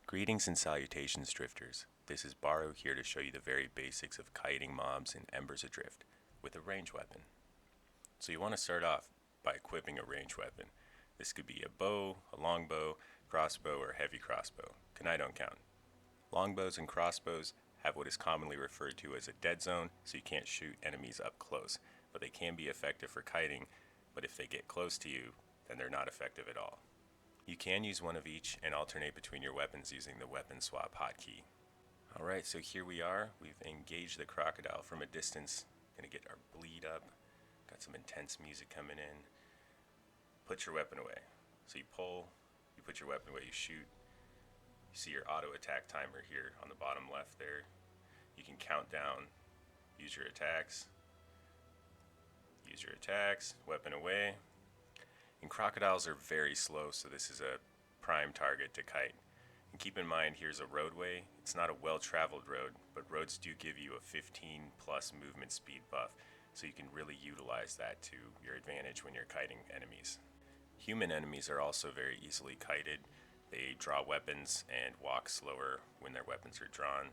Greetings and salutations, drifters. This is Baru here to show you the very basics of kiting mobs in Embers Adrift with a range weapon. So you want to start off by equipping a range weapon. This could be a bow, a longbow, crossbow, or heavy crossbow. Kite don't count. Longbows and crossbows have what is commonly referred to as a dead zone, so you can't shoot enemies up close, but they can be effective for kiting, but if they get close to you, then they're not effective at all. You can use one of each and alternate between your weapons using the weapon swap hotkey. Alright, so here we are. We've engaged the crocodile from a distance. Gonna get our bleed up. Got some intense music coming in. Put your weapon away. So you pull, you put your weapon away, you shoot. You see your auto attack timer here on the bottom left there. You can count down, use your attacks. Use your attacks, weapon away. And crocodiles are very slow, so this is a prime target to kite. And keep in mind, here's a roadway. It's not a well-traveled road, but roads do give you a 15 plus movement speed buff, so you can really utilize that to your advantage when you're kiting enemies. Human enemies are also very easily kited. They draw weapons and walk slower when their weapons are drawn.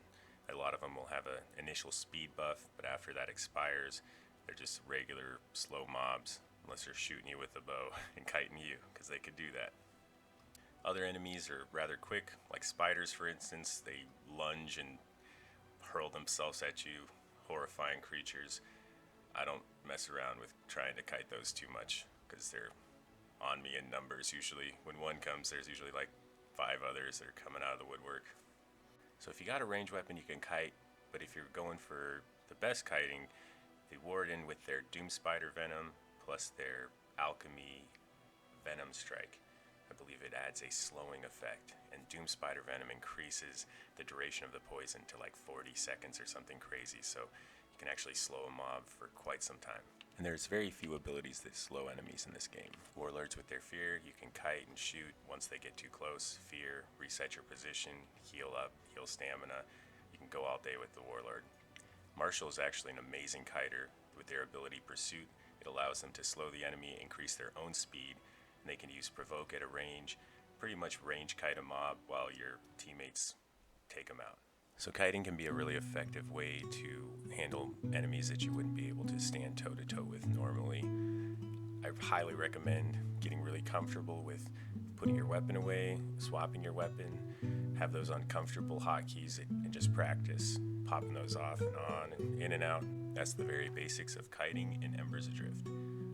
A lot of them will have an initial speed buff, but after that expires, they're just regular slow mobs. Unless they're shooting you with a bow and kiting you, because they could do that. Other enemies are rather quick, like spiders for instance. They lunge and hurl themselves at you, horrifying creatures. I don't mess around with trying to kite those too much, because they're on me in numbers usually. When one comes, there's usually like 5 others that are coming out of the woodwork. So if you got a range weapon, you can kite, but if you're going for the best kiting, they ward in with their Doom Spider Venom, plus their Alchemy Venom Strike. I believe it adds a slowing effect, and Doom Spider Venom increases the duration of the poison to like 40 seconds or something crazy, so you can actually slow a mob for quite some time. And there's very few abilities that slow enemies in this game. Warlords with their Fear, you can kite and shoot once they get too close. Fear, reset your position, heal up, heal stamina. You can go all day with the Warlord. Marshal is actually an amazing kiter with their ability Pursuit. It allows them to slow the enemy, increase their own speed, and they can use Provoke at a range, pretty much range kite a mob while your teammates take them out. So kiting can be a really effective way to handle enemies that you wouldn't be able to stand toe-to-toe with normally. I highly recommend getting really comfortable with putting your weapon away, swapping your weapon, have those uncomfortable hotkeys, and just practice popping those off and on and in and out. That's the very basics of kiting in Embers Adrift.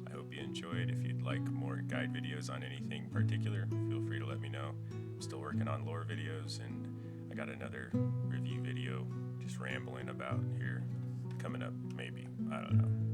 I hope you enjoyed. If you'd like more guide videos on anything particular, feel free to let me know. I'm still working on lore videos, and I got another review video just rambling about here coming up maybe. I don't know.